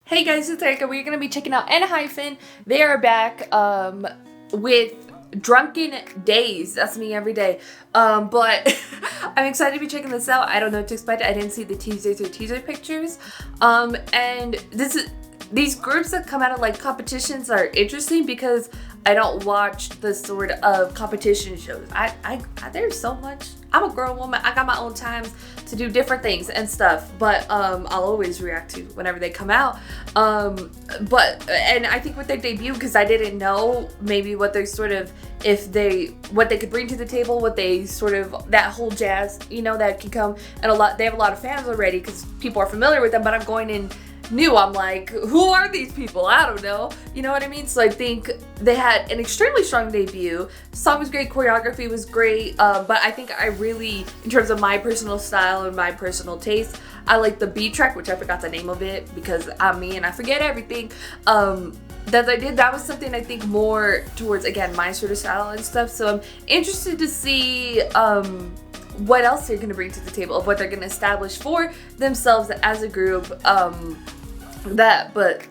Hey guys, it's Erika. We're going to be checking out Enhaipen. They are back with Drunk-Dazed. That's me every day. But I'm excited to be checking this out. I don't know what to expect. I didn't see the teasers or teaser pictures. And these groups that come out of like competitions are interesting because I don't watch the sort of competition shows. There's so much. I'm a grown woman. I got my own times to do different things and stuff, but I'll always react to whenever they come out. And I think with their debut, because I didn't know maybe what they're sort of, what they could bring to the table, what they sort of, that whole jazz, you know, that can come, and they have a lot of fans already because people are familiar with them, but I'm going in new. I'm like, who are these people? I don't know. You know what I mean? So I think they had an extremely strong debut. The song was great. Choreography was great. But I think I really, in terms of my personal style and my personal taste, I like the B track, which I forgot the name of it because I'm me and I forget everything. That was something I think more towards, again, my sort of style and stuff. So I'm interested to see what else they're going to bring to the table, of what they're going to establish for themselves as a group. But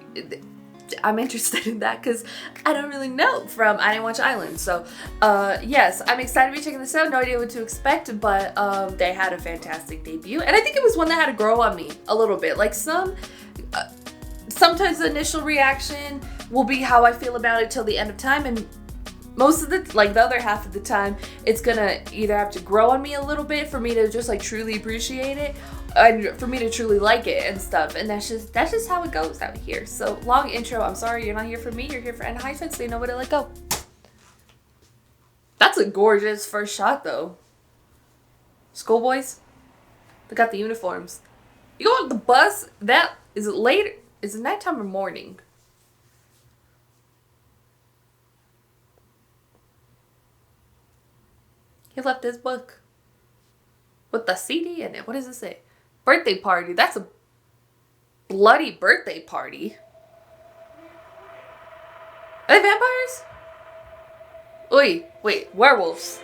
I'm interested in that because I don't really know I didn't watch Island. So yes, I'm excited to be checking this out. No idea what to expect, but they had a fantastic debut, and I think it was one that had to grow on me a little bit. Like sometimes the initial reaction will be how I feel about it till the end of time, and most of the other half of the time, it's gonna either have to grow on me a little bit for me to just like truly appreciate it, and for me to truly like it and stuff. And that's just how it goes out here. So long intro. I'm sorry, you're not here for me. You're here for Enhaipen, so you know where to let go. That's a gorgeous first shot, though. Schoolboys, they got the uniforms. You go on the bus. Is it later? Is it nighttime or morning? He left his book with the CD in it. What does it say? Birthday party. That's a bloody birthday party. Are they vampires? Wait, werewolves.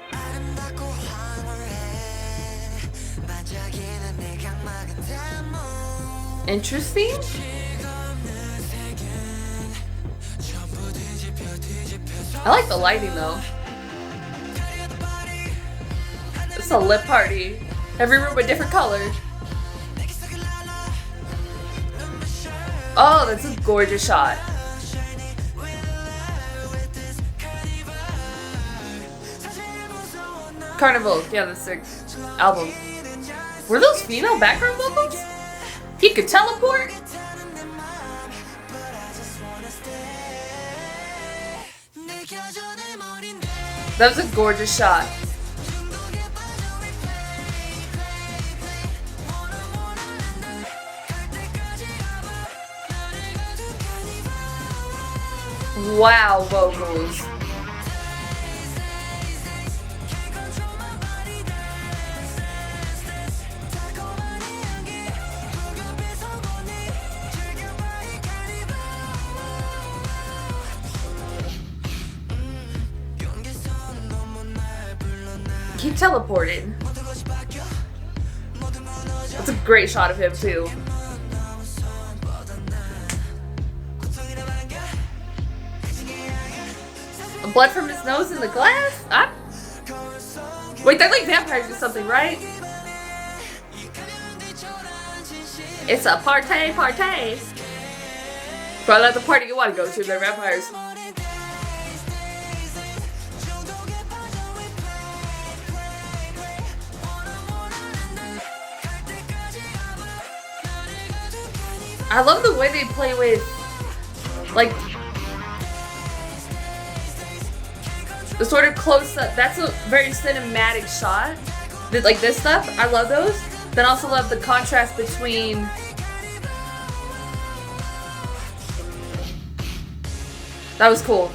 Interesting. I like the lighting though. It's a lit party. Every room a different color. Oh, that's a gorgeous shot. Carnival, yeah, that's their album. Were those female background vocals? He could teleport? That was a gorgeous shot. Wow, vocals. Keep teleporting. That's a great shot of him too. Blood from his nose in the glass? Wait, they're like vampires or something, right? It's a party. Probably not the party you want to go to. They're vampires. I love the way they play with, like, the sort of close up. That's a very cinematic shot. Like this stuff, I love those. Then also love the contrast between that was cool.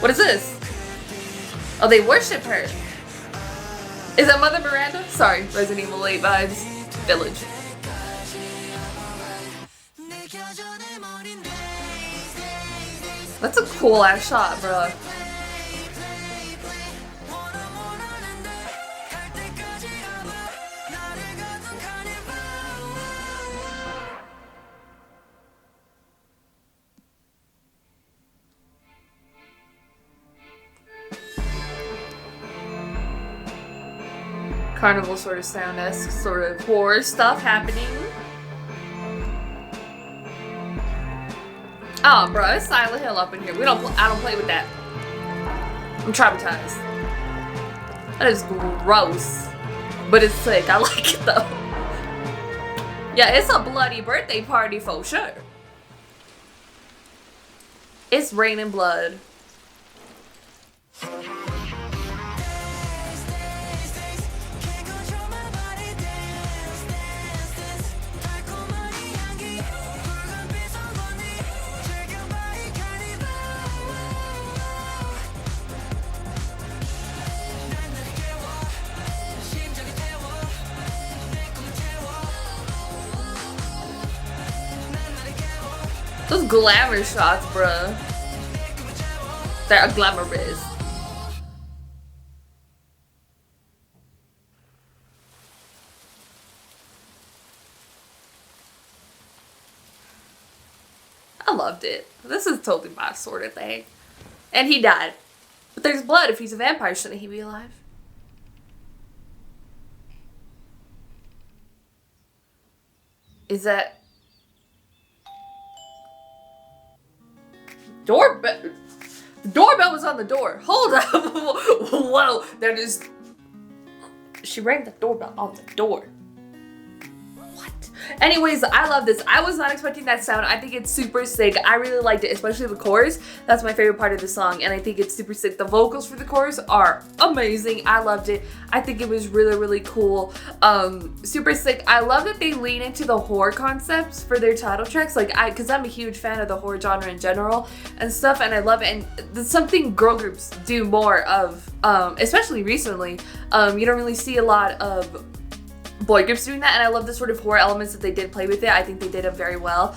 What is this? Oh, they worship her. Is that Mother Miranda? Sorry, Resident Evil 8 vibes. Village. That's a cool ass shot, bro. carnival sort of sound-esque sort of horror stuff happening. Oh, bro, it's Silent Hill up in here. I don't play with that. I'm traumatized. That is gross, but it's sick. I like it though. Yeah, it's a bloody birthday party for sure. It's raining blood. Those glamour shots, bruh. They're glamorous. I loved it. This is totally my sort of thing. And he died. But there's blood. If he's a vampire, shouldn't he be alive? Is that... Doorbell? The doorbell was on the door. Hold up. Whoa. That is... She rang the doorbell on the door. Anyways, I love this. I was not expecting that sound. I think it's super sick. I really liked it, especially the chorus. That's my favorite part of the song, and I think it's super sick. The vocals for the chorus are amazing. I loved it. I think it was really, really cool. Super sick. I love that they lean into the horror concepts for their title tracks. Like, because I'm a huge fan of the horror genre in general and stuff, and I love it. And it's something girl groups do more of, especially recently. You don't really see a lot of boy groups doing that, and I love the sort of horror elements that they did play with it. I think they did it very well.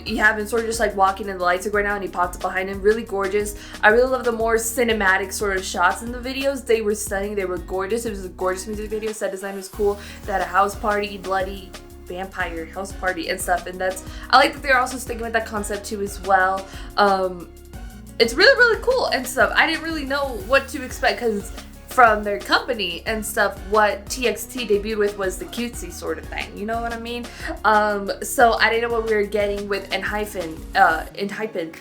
You have him sort of just like walking and the lights are going out and he popped up behind him. Really gorgeous. I really love the more cinematic sort of shots in the videos. They were stunning. They were gorgeous. It was a gorgeous music video. Set design was cool. They had a house party, bloody vampire house party and stuff, and I like that they're also sticking with that concept too as well. It's really, really cool and stuff. I didn't really know what to expect because from their company and stuff, what TXT debuted with was the cutesy sort of thing, you know what I mean? So I didn't know what we were getting with ENHYPEN,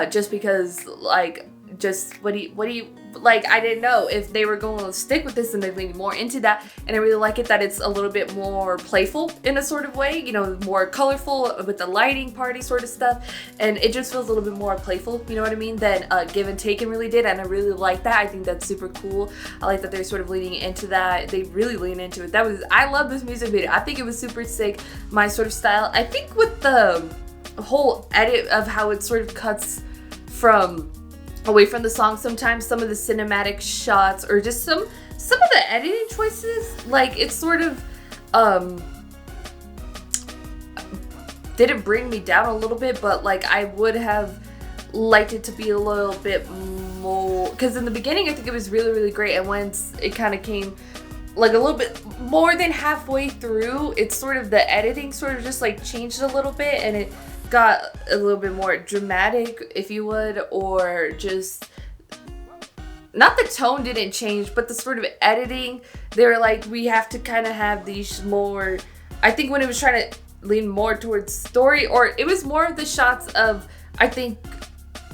just because, like, just what do you like, I didn't know if they were going to stick with this and they're leaning more into that, and I really like it that it's a little bit more playful in a sort of way, you know, more colorful with the lighting party sort of stuff, and it just feels a little bit more playful, you know what I mean, than Give and Taken really did, and I really like that. I think that's super cool. I like that they're sort of leaning into that. They really lean into it. I love this music video. I think it was super sick, my sort of style. I think with the whole edit of how it sort of cuts away from the song sometimes, some of the cinematic shots or just some of the editing choices, like it sort of didn't bring me down a little bit, but like I would have liked it to be a little bit more, because in the beginning I think it was really, really great, and once it kind of came like a little bit more than halfway through, it's sort of the editing sort of just like changed a little bit, and it got a little bit more dramatic, if you would, or just not the tone didn't change, but the sort of editing, they were like, we have to kind of have these more, I think when it was trying to lean more towards story, or it was more of the shots of, I think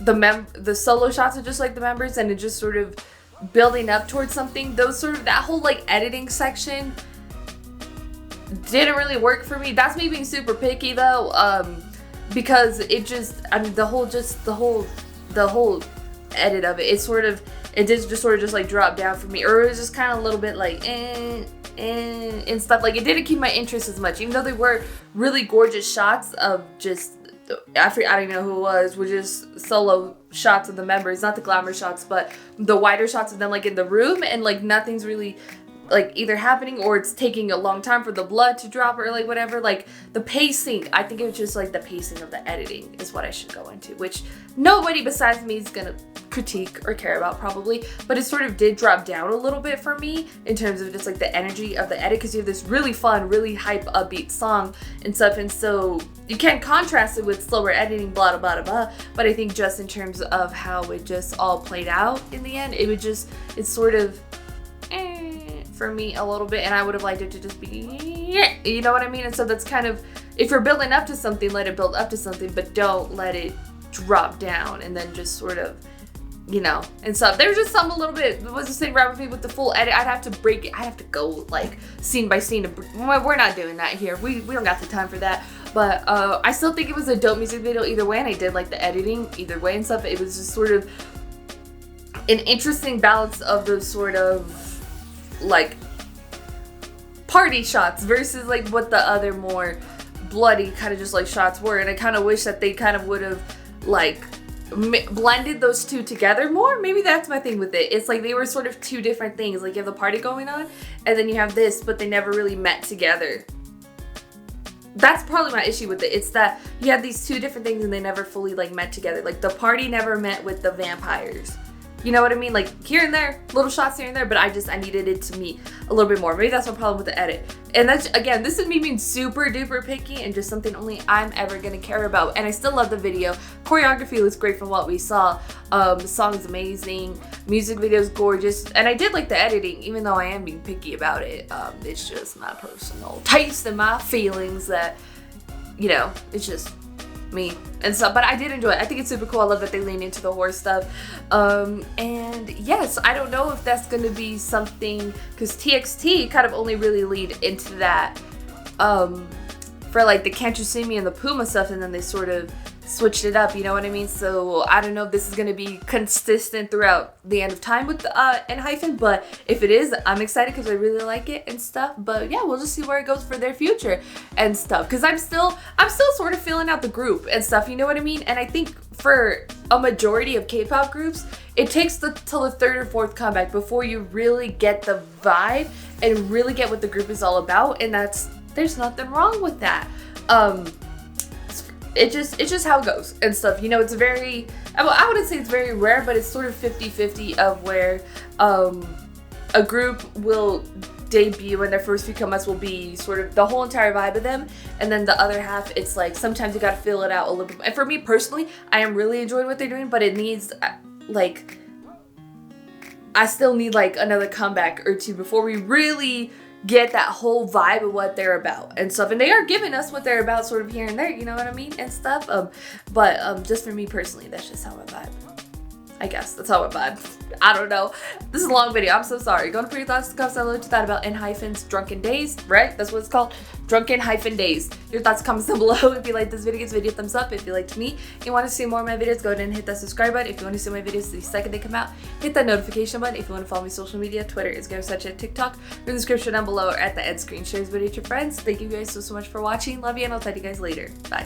the solo shots are just like the members, and it just sort of building up towards something. Those sort of, that whole like editing section didn't really work for me. That's me being super picky though, because it just, I mean, the whole edit of it, it did just sort of just like drop down for me, or it was just kind of a little bit like and stuff. Like, it didn't keep my interest as much, even though they were really gorgeous shots of just, I don't even know who it was just solo shots of the members, not the glamour shots, but the wider shots of them like in the room, and like nothing's really like either happening, or it's taking a long time for the blood to drop, or like whatever. Like the pacing, I think it was just like the pacing of the editing is what I should go into, which nobody besides me is gonna critique or care about probably, but it sort of did drop down a little bit for me in terms of just like the energy of the edit, because you have this really fun, really hype, upbeat song and stuff, and so you can contrast it with slower editing, blah blah blah blah. But I think just in terms of how it just all played out in the end, it's sort of for me a little bit, and I would have liked it to just be, you know what I mean? And so that's kind of, if you're building up to something, let it build up to something, but don't let it drop down and then just sort of, you know, and stuff. There was just some a little bit, it wasn't sitting right with me with the full edit. I'd have to break it, I'd have to go like scene by scene. We're not doing that here. We don't got the time for that. But I still think it was a dope music video either way, and I did like the editing either way and stuff. It was just sort of an interesting balance of those sort of like party shots versus like what the other more bloody kind of just like shots were. And I kind of wish that they kind of would have like blended those two together more. Maybe that's my thing with it. It's like they were sort of two different things. Like you have the party going on and then you have this, but they never really met together. That's probably my issue with it. It's that you have these two different things and they never fully like met together. Like the party never met with the vampires. You know what I mean? Like here and there, little shots here and there, but I needed it to meet a little bit more. Maybe that's my problem with the edit. And that's, again, this is me being super duper picky and just something only I'm ever gonna care about. And I still love the video. Choreography looks great from what we saw. The song's amazing. Music video's gorgeous. And I did like the editing, even though I am being picky about it. It's just my personal taste and my feelings that, you know, it's just me and stuff, but I did enjoy it. I think it's super cool. I love that they lean into the horror stuff. And yes, I don't know if that's gonna be something, because TXT kind of only really lead into that for like the Can't You See Me and the Puma stuff, and then they sort of switched it up, you know what I mean? So I don't know if this is gonna be consistent throughout the end of time with the ENHYPEN, but if it is, I'm excited because I really like it and stuff. But yeah, we'll just see where it goes for their future and stuff, because I'm still sort of feeling out the group and stuff, you know what I mean? And I think for a majority of K-pop groups, it takes till the third or fourth comeback before you really get the vibe and really get what the group is all about, and there's nothing wrong with that. It's just how it goes and stuff. You know, it's very, I wouldn't say it's very rare, but it's sort of 50-50 of where a group will debut and their first few months will be sort of the whole entire vibe of them, and then the other half, it's like sometimes you gotta fill it out a little bit. And for me personally, I am really enjoying what they're doing, but it needs like, I still need like another comeback or two before we really get that whole vibe of what they're about and stuff. And they are giving us what they're about sort of here and there, you know what I mean, and stuff. But just for me personally, that's just how I vibe. I guess that's how I vibe. I don't know. This is a long video. I'm so sorry. Go to put your thoughts in the comments down below what you thought about ENHYPEN's Drunk-Dazed, right? That's what it's called. Drunk-Dazed. Your thoughts, comments down below. If you like this video, give this video a thumbs up. If you liked me and you want to see more of my videos, go ahead and hit that subscribe button. If you want to see my videos the second they come out, hit that notification button. If you want to follow me on social media, Twitter, Instagram, Snapchat, TikTok, in the description down below or at the end screen. Share this video with your friends. Thank you guys so much for watching. Love you, and I'll talk to you guys later. Bye.